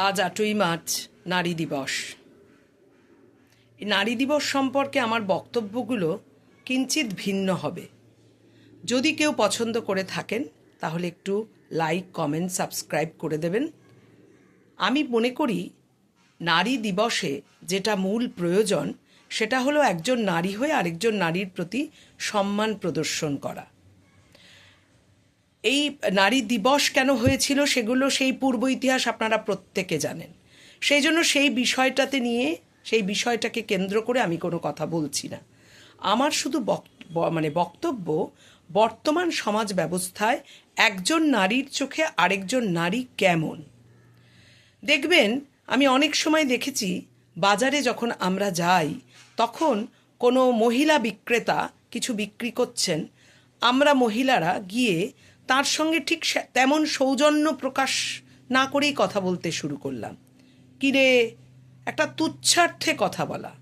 আজ ৮ই মার্চ নারী দিবস। এই নারী দিবস সম্পর্কে আমার বক্তব্যগুলো কিঞ্চিৎ ভিন্ন হবে। যদি কেউ পছন্দ করে থাকেন তাহলে একটু লাইক, কমেন্ট, সাবস্ক্রাইব করে দেবেন। আমি মনে করি নারী দিবসে যেটা মূল প্রয়োজন সেটা হলো একজন নারী হয়ে আরেকজন নারীর প্রতি সম্মান প্রদর্শন করা। এই নারী দিবস কেন হয়েছিল সেগুলো সেই পূর্ব ইতিহাস আপনারা প্রত্যেকে জানেন। সেই জন্য সেই বিষয়টাকে কেন্দ্র করে আমি কোনো কথা বলছি না। আমার শুধু বক্তব্য বর্তমান সমাজ ব্যবস্থায় একজন নারীর চোখে আরেকজন নারী কেমন। দেখবেন, আমি অনেক সময় দেখেছি বাজারে যখন আমরা যাই তখন কোনো মহিলা বিক্রেতা কিছু বিক্রি করছেন, আমরা মহিলারা গিয়ে তার সঙ্গে ঠিক তেমন সৌজন্য প্রকাশ না করেই কথা বলতে শুরু করলাম। কিরে, একটা তুচ্ছার্থে কথা বলা।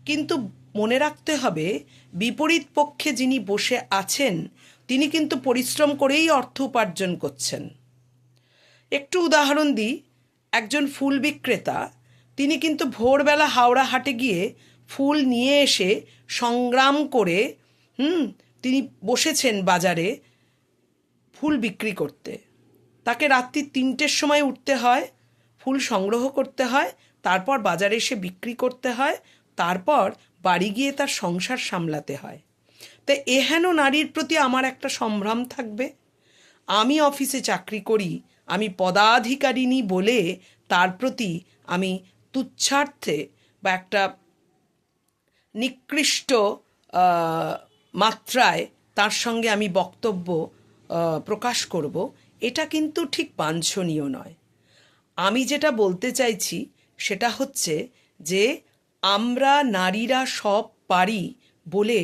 কিন্তু মনে রাখতে হবে, বিপরীত পক্ষে যিনি বসে আছেন তিনি কিন্তু পরিশ্রম করেই অর্থ উপার্জন করছেন। একটু উদাহরণ দিই, একজন ফুল বিক্রেতা তিনি কিন্তু ভোরবেলা হাওড়া হাটে গিয়ে ফুল নিয়ে এসে সংগ্রাম করে তিনি বসেছেন বাজারে ফুল বিক্রি করতে। তাকে রাত্রি ৩টের সময় উঠতে হয়, ফুল সংগ্রহ করতে হয়, তারপর বাজারে এসে বিক্রি করতে হয়, তারপর বাড়ি গিয়ে তার সংসার সামলাতে হয়। তো এহেন নারীর প্রতি আমার একটা সম্ভ্রম থাকবে। আমি অফিসে চাকরি করি, আমি পদাধিকারিণী বলে তার প্রতি আমি তুচ্ছার্থে বা একটা নিকৃষ্ট মাত্রায় তার সঙ্গে আমি বক্তব্য প্রকাশ করব, এটা কিন্তু ঠিক বাঞ্ছনীয় নয়। আমি যেটা বলতে চাইছি সেটা হচ্ছে যে আমরা নারীরা সব পারি বলে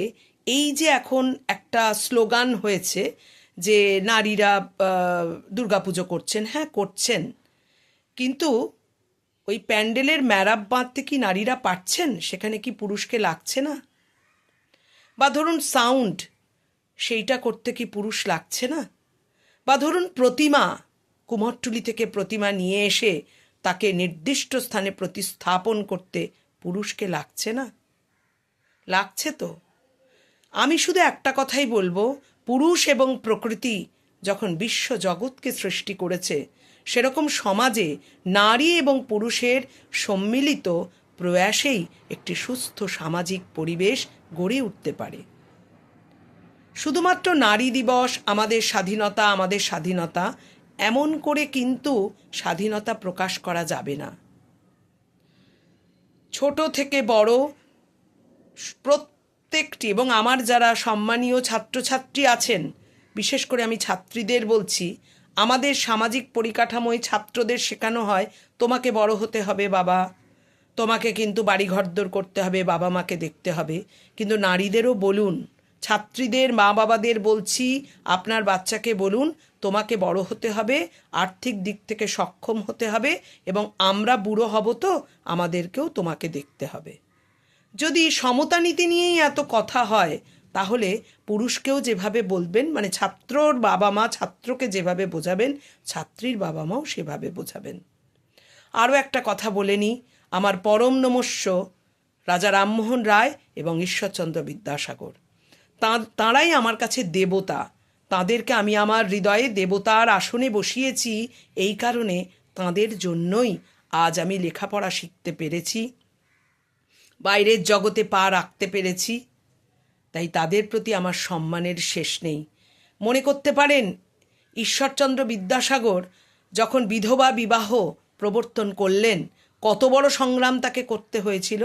এই যে এখন একটা স্লোগান হয়েছে যে নারীরা দুর্গাপুজো করছেন, হ্যাঁ করছেন, কিন্তু ওই প্যান্ডেলের ম্যারাপ বাঁধতে কি নারীরা পারছেন? সেখানে কি পুরুষকে লাগছে না? বা ধরুন সাউন্ড, সেইটা করতে কি পুরুষ লাগছে না? বা ধরুন প্রতিমা, কুমোরটুলি থেকে প্রতিমা নিয়ে এসে তাকে নির্দিষ্ট স্থানে প্রতিস্থাপন করতে পুরুষকে লাগছে না? লাগছে তো। আমি শুধু একটা কথাই বলবো, পুরুষ এবং প্রকৃতি যখন বিশ্ব জগৎকে সৃষ্টি করেছে, সেরকম সমাজে নারী এবং পুরুষের সম্মিলিত প্রয়াসেই একটি সুস্থ সামাজিক পরিবেশ গড়ে উঠতে পারে। শুধুমাত্র নারী দিবস আমাদের স্বাধীনতা এমন করে কিন্তু স্বাধীনতা প্রকাশ করা যাবে না। ছোট থেকে বড় প্রত্যেকটি, এবং আমার যারা সম্মানীয় ছাত্রছাত্রী আছেন, বিশেষ করে আমি ছাত্রীদের বলছি, আমাদের সামাজিক পরিকাঠামোয় ছাত্রদের শেখানো হয় তোমাকে বড় হতে হবে বাবা, তোমাকে কিন্তু বাড়ি ঘরদোর করতে হবে, বাবা মাকে দেখতে হবে। কিন্তু নারীদেরও বলুন, ছাত্রীদের মা বাবাদের বলছি, আপনার বাচ্চাকে বলুন তোমাকে বড় হতে হবে, আর্থিক দিক থেকে সক্ষম হতে হবে, এবং আমরা বুড়ো হব তো আমাদেরকেও তোমাকে দেখতে হবে। যদি সমতা নীতি নিয়েই এত কথা হয় তাহলে পুরুষকেও যেভাবে বলবেন, মানে ছাত্রর বাবা মা ছাত্রকে যেভাবে বোঝাবেন, ছাত্রীর বাবা মাও সেভাবে বোঝাবেন। আরও একটা কথা বলে নিই, আমার পরম নমস্য রাজা রামমোহন রায় এবং ঈশ্বরচন্দ্র বিদ্যাসাগর, তাঁরাই আমার কাছে দেবতা। তাঁদেরকে আমি আমার হৃদয়ে দেবতার আসনে বসিয়েছি এই কারণে, তাঁদের জন্যই আজ আমি লেখাপড়া শিখতে পেরেছি, বাইরের জগতে পা রাখতে পেরেছি। তাই তাদের প্রতি আমার সম্মানের শেষ নেই। মনে করতে পারেন ঈশ্বরচন্দ্র বিদ্যাসাগর যখন বিধবা বিবাহ প্রবর্তন করলেন, কত বড় সংগ্রাম তাকে করতে হয়েছিল।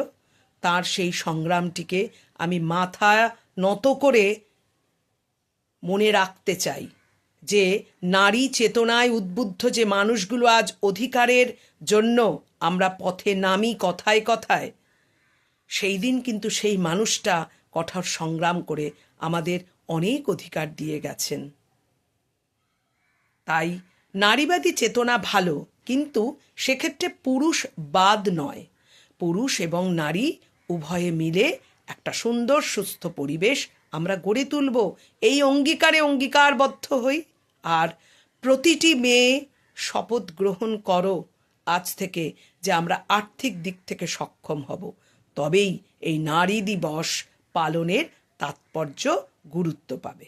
তার সেই সংগ্রামটিকে আমি মাথা নত করে মনে রাখতে চাই যে নারী চেতনায় উদ্বুদ্ধ যে মানুষগুলো আজ অধিকারের জন্য আমরা পথে নামি কথায় কথায়, সেই দিন কিন্তু সেই মানুষটা কঠোর সংগ্রাম করে আমাদের অনেক অধিকার দিয়ে গেছেন। তাই নারীবাদী চেতনা ভালো, কিন্তু সেক্ষেত্রে পুরুষ বাদ নয়। পুরুষ এবং নারী উভয়ে মিলে একটা সুন্দর সুস্থ পরিবেশ আমরা গড়ে তুলব, এই অঙ্গীকারে অঙ্গীকারবদ্ধ হই। আর প্রতিটি মেয়ে শপথ গ্রহণ করো আজ থেকে যে আমরা আর্থিক দিক থেকে সক্ষম হব, তবেই এই নারী দিবস পালনের তাৎপর্য গুরুত্ব পাবে।